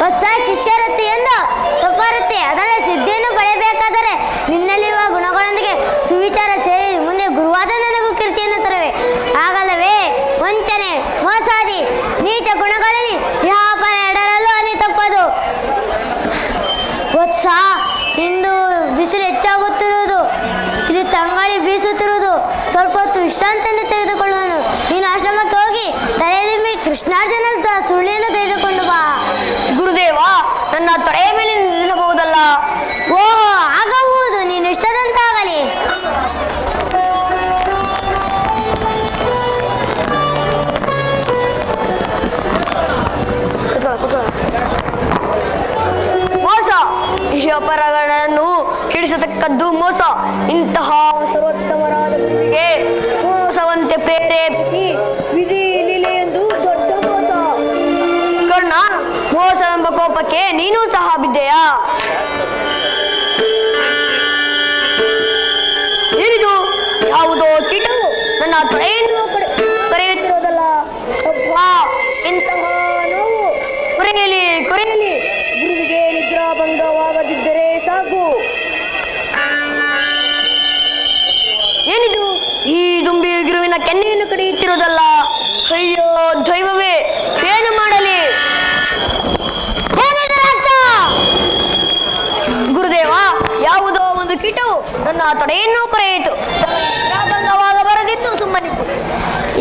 ಹೊಸ ಶಿಷ್ಯರತ್ತಿ ಎಂದು ತಪವೃತ್ತಿ. ಅದರಲ್ಲಿ ಸಿದ್ಧಿಯನ್ನು ಪಡೆಯಬೇಕಾದರೆ ನಿನ್ನಲ್ಲಿರುವ ಗುಣಗಳೊಂದಿಗೆ ಸುವಿಚಾರ ಸೇರಿ ಮುಂದೆ ಗುರುವಾದ ನನಗೂ ಕೀರ್ತಿಯನ್ನು ತರುವೆ. ಆಗಲ್ಲವೇ ವಂಚನೆ, ಮೋಸಾದಿ, ನೀಚ ಗುಣಗಳಲ್ಲಿ ವ್ಯಾಪಾರ ಎರಡರಲ್ಲೂ ಹಾನಿ ತಪ್ಪದು. ವತ್ಸ, ಇಂದು ಬಿಸಿಲು ಹೆಚ್ಚಾಗುತ್ತಿರುವುದು, ಇದು ತಂಗಾಳಿ ಬೀಸುತ್ತಿರುವುದು. ಸ್ವಲ್ಪ ಹೊತ್ತು ವಿಶ್ರಾಂತಿಯನ್ನು ತೆಗೆದುಕೊಳ್ಳುವನು. ನೀನು ಆಶ್ರಮಕ್ಕೆ ಹೋಗಿ ತಲೆಯಲ್ಲಿ ಕೃಷ್ಣಾರ್ಜುನದ ಸುಳ್ಳಿಯನ್ನು ತೆಗೆದುಕೊಂಡು ಬಾ. ಗುರುದೇವ, ನನ್ನ ತೊಡೆಯ ಮೇಲೆ ನಿಲ್ಲಿಸಬಹುದಲ್ಲ? ಓಹೋ, ಆಗಬಹುದು, ನೀನು ಇಷ್ಟದಂತಾಗಲಿ. ಮೋಸ, ಈ ಅಪರಾಧಗಳನ್ನು ಕೆಡಿಸತಕ್ಕದ್ದು ಮೋಸ. ಇಂತಹ ಸರ್ವೋತ್ತಮರಾದ ಗುರುವಿಗೆ ಮೋಸವಂತೆ ಪ್ರೇರೇಪಿಸಿ ವಿಧಿ ಲೀಲೆ ಎಂದು ದೊಡ್ಡ ಮೋಸ. ಕರ್ಣ, ಮೋಸ ಎಂಬ ಕೋಪಕ್ಕೆ ನೀನೂ ಸಹ ಬಿದ್ದೆಯಾ? ಏನಿದು? ಯಾವುದೋ ಕೀಟವು ನನ್ನ ತೊಡೆಯನ್ನು ಕರೆಯುತ್ತಿರೋದಲ್ಲ. ಅಬ್ಬಾ, ಇಂತಹ ನೋವು ಕೊರೆಯಲಿ ಕೊರೆಯಲಿ. ಗುರುವಿಗೆ ನಿದ್ರಾಭಂಗವಾಗದಿದ್ದರೆ ಸಾಕು. ಏನಿದು? ಈ ದುಂಬಿ ಗುರುವಿನ ಕೆನ್ನೆಯನ್ನು ಕಡಿಯುತ್ತಿರುವುದಲ್ಲ. ಅಯ್ಯೋ ದೈವವೇ, ಏನು ಮಾಡಲಿ? ಗುರುದೇವ, ಯಾವುದೋ ಒಂದು ಕೀಟವು ನನ್ನ ತೊಡೆಯನ್ನು ಕೊರೆಯಿತು. ನಿದ್ರಾಭಂಗವಾಗಬಾರದಿತ್ತು, ಸುಮ್ಮನಿತ್ತು.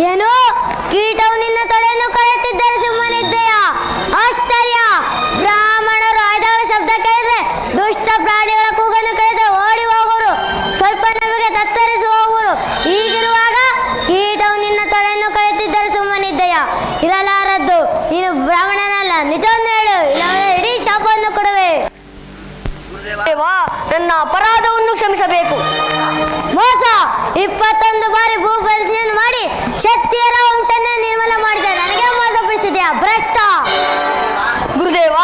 ಏನು? ಕೀಟವು ನಿನ್ನ ತೊಡೆಯನ್ನು ಕರೆಯುತ್ತಿದ್ದರೆ ಸುಮ್ಮನಿದ್ದೆಯಾ? ಆಶ್ಚರ್ಯ! ಬ್ರಾಹ್ಮಣರು ಆಯ್ದಾಳ ಶಬ್ದ ಕೇಳಿದ್ರೆ ದುಷ್ಟ ಪ್ರಾಣಿಗಳ ಕೂಗನ್ನು ಕೇಳಿದ್ರೆ ಓಡಿ ಹೋಗುವರು, ಸ್ವಲ್ಪ ನಮಗೆ ತತ್ತರಿಸಿ ಹೋಗುವರು. ಹೀಗಿರುವಾಗ ಕೀಟವು ನಿನ್ನ ತೊಡೆಯನ್ನು ಕರೆಯುತ್ತಿದ್ದರೆ ಸುಮ್ಮನಿದ್ದೆಯಾ? ಇರಲಾರದ್ದು. ನೀನು ಬ್ರಾಹ್ಮಣನಲ್ಲ, ನಿಜವನ್ನು ಹೇಳು, ಇಲ್ಲವೇ ಇಡೀ ಶಾಪವನ್ನು ಕೊಡುವೆ. ದೇವ, ನನ್ನ ಅಪರಾಧವನ್ನು ಕ್ಷಮಿಸಬೇಕು. ಮೋಸ! 21 ಬಾರಿ ಭೂ ಪರಿಶೀಲನೆ ಮಾಡಿ ಕ್ಷತ್ರಿಯರ ವಂಶವನ್ನು ನಿರ್ಮೂಲ ಮಾಡಿದೆ, ನನಗೆ ಮೋಸಪಡಿಸಿದೆಯಾ ಭ್ರಷ್ಟ? ಗುರುದೇವ,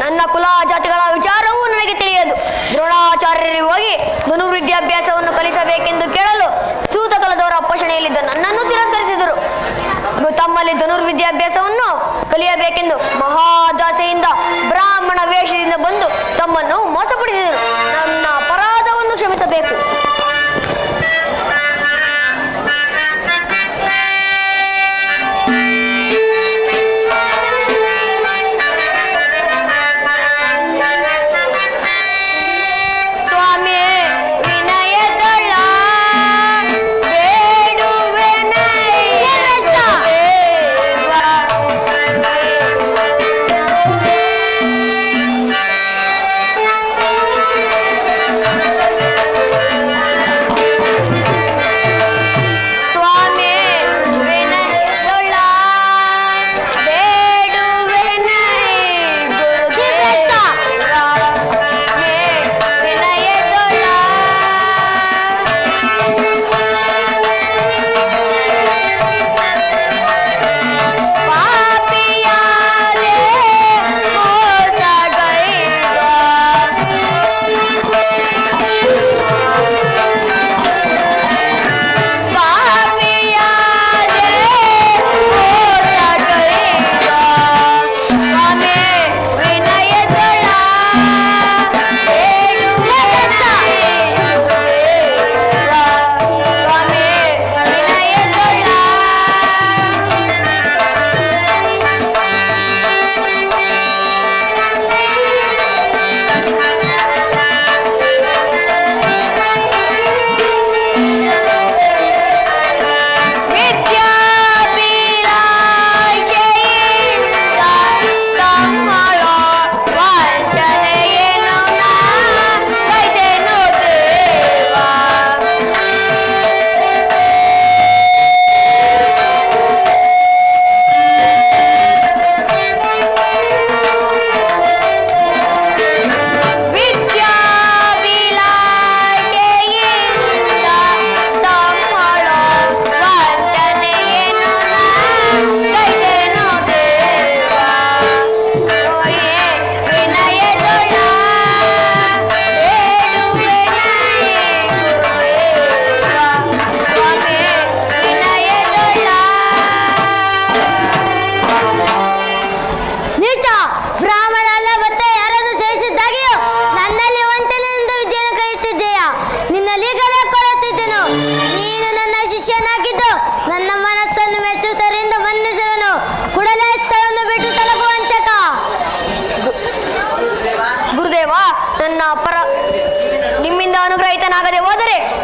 ನನ್ನ ಕುಲ ಜಾತಿಗಳ ವಿಚಾರವೂ ನನಗೆ ತಿಳಿಯದು. ದ್ರೋಣಾಚಾರ್ಯರಿಗೆ ಹೋಗಿ ಧನುರ್ವಿದ್ಯಾಭ್ಯಾಸವನ್ನು ಕಲಿಸಬೇಕೆಂದು ಕೇಳಲು ಸೂತಕಲದವರ ಪೋಷಣೆಯಲ್ಲಿದ್ದ ನನ್ನನ್ನು ತಿರಸ್ಕರಿಸಿದರು. ತಮ್ಮಲ್ಲಿ ಧನುರ್ವಿದ್ಯಾಭ್ಯಾಸವನ್ನು ಕಲಿಯಬೇಕೆಂದು ಮಹಾದಾಸೆಯಿಂದ ಬ್ರಾಹ್ಮಣ ವೇಷದಿಂದ ಬಂದು ತಮ್ಮನ್ನು ಮೋಸಪಡಿಸಿದರು. ನನ್ನ ಅಪರಾಧವನ್ನು ಕ್ಷಮಿಸಬೇಕು.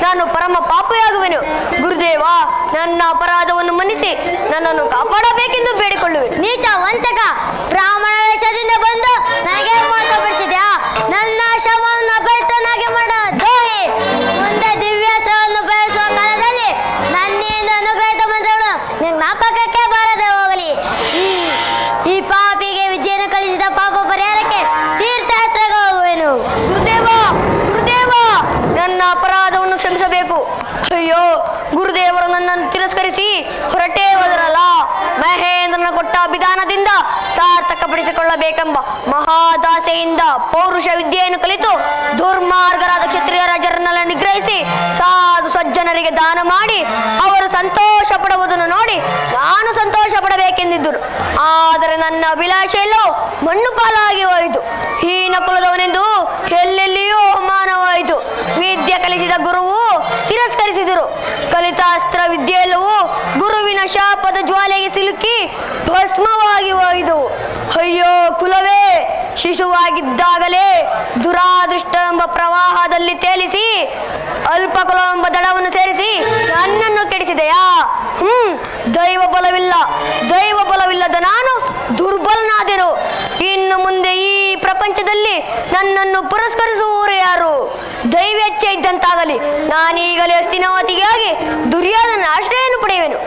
ನಾನು ಪರಮ ಪಾಪಿಯಾಗುವೆನು. ಗುರುದೇವ, ನನ್ನ ಅಪರಾಧವನ್ನು ಮನ್ನಿಸಿ ನನ್ನನ್ನು ಕಾಪಾಡಬೇಕೆಂದು ಬೇಡಿಕೊಳ್ಳುವೆ. ನೀಚ ವಂಚಕ, ಬ್ರಾಹ್ಮಣ ವೇಷದಿಂದ ಬಂದು ನನಗೆ ಮೋಸಪಡಿಸಿದ್ಯಾ? ನನ್ನ ಶ್ರಮವನ್ನು ಅಪರಿತನಾಗಿ ಮಾಡ ದ್ರೋಹಿ. ಮುಂದೆ ದಿವ್ಯಾಸ್ತ್ರವನ್ನು ಉಪಯೋಗಿಸುವ ಕಾಲದಲ್ಲಿ ನನ್ನಿಂದ ಅನುಗ್ರಹಿತ ಮಂತ್ರಗಳು ನಿನ್ನ ಜ್ಞಾಪಕಕ್ಕೆ ಬಾರದೆ ಹೋಗಲಿ. ಈ ಪಾಪಿಗೆ ವಿದ್ಯೆಯನ್ನು ಕಲಿಸಿದ ಪಾಪ ಪರಿಹಾರಕ್ಕೆ ತೀರ್ಥಯಾತ್ರೆಗೆ ಹೋಗುವೆನು. ಗುರುದೇವ, ಗುರುದೇವ, ನನ್ನ ಅಪರಾಧವನ್ನು ಕ್ಷಮಿಸಬೇಕು. ಅಯ್ಯೋ, ಗುರುದೇವರು ನನ್ನನ್ನು ತಿರಸ್ಕರಿಸಿ ಹೊರಟೇ ಹೋದರಲ್ಲ. ಮಹೇಂದ್ರನ ಕೊಟ್ಟ ವಿಧಾನದಿಂದ ಸಾರ್ಥಕಪಡಿಸಿಕೊಳ್ಳಬೇಕೆಂಬ ಮಹಾದಾಸೆಯಿಂದ ಪೌರುಷ ವಿದ್ಯೆಯನ್ನು ಕಲಿತು ದುರ್ಮಾರ್ಗರಾದ ಕ್ಷತ್ರಿಯ ರಾಜರನ್ನೆಲ್ಲ ನಿಗ್ರಹಿಸಿ ಸಾಧು ಸಜ್ಜನರಿಗೆ ದಾನ ಮಾಡಿ ಅವರು ಸಂತೋಷ ಪಡುವುದನ್ನು ನೋಡಿ ನಾನು ಸಂತೋಷ ಪಡಬೇಕೆಂದಿದ್ದರು. ಆದರೆ ನನ್ನ ಅಭಿಲಾಷೆಯಲ್ಲೂ ಮಣ್ಣು ಪಾಲಾಗಿ ಹೋಯಿತು. ಹೀನ ಕುಲದವನೆಂದು ಎಲ್ಲೆಲ್ಲಿಯೂ ಅವಮಾನವಾಯಿತು. ವಿದ್ಯೆ ಕಲಿಸಿದ ಗುರುವು ತಿರಸ್ಕರಿಸಿದರು. ಕಲಿತ ಅಸ್ತ್ರ ವಿದ್ಯೆಯಲ್ಲವೂ ಗುರುವಿನ ಶಾಪದ ಜ್ವಾಲೆಗೆ ಸಿಲುಕಿ ಭಸ್ಮವಾಗಿ ಹೋಯಿತು. ಅಯ್ಯೋ ಕುಲವೇ, ಶಿಶುವಾಗಿದ್ದಾಗಲೇ ದುರಾದೃಷ್ಟ ಎಂಬ ಪ್ರವಾಹದಲ್ಲಿ ತೇಲಿಸಿ ಅಲ್ಪ ಕುಲವೆಂಬ ದಡವನ್ನು ಸೇರಿಸಿ ನನ್ನನ್ನು ಕೆಡಿಸಿದೆಯಾ? ದೈವ ಬಲವಿಲ್ಲದ ನಾನು ದುರ್ಬಲನಾದೆನು. ಇನ್ನು ಮುಂದೆ ಈ ಪ್ರಪಂಚದಲ್ಲಿ ನನ್ನನ್ನು ಪುರಸ್ಕರಿಸುವವರು ಯಾರು? ದೈವೇಚ್ಛೆ ಇದ್ದಂತಾಗಲಿ. ನಾನೀಗಲೇ ಹಸ್ತಿನಾವತಿಗೆ ಹೋಗಿ ದುರ್ಯೋಧನ ಆಶ್ರಯವನ್ನು ಪಡೆಯುವೆನು.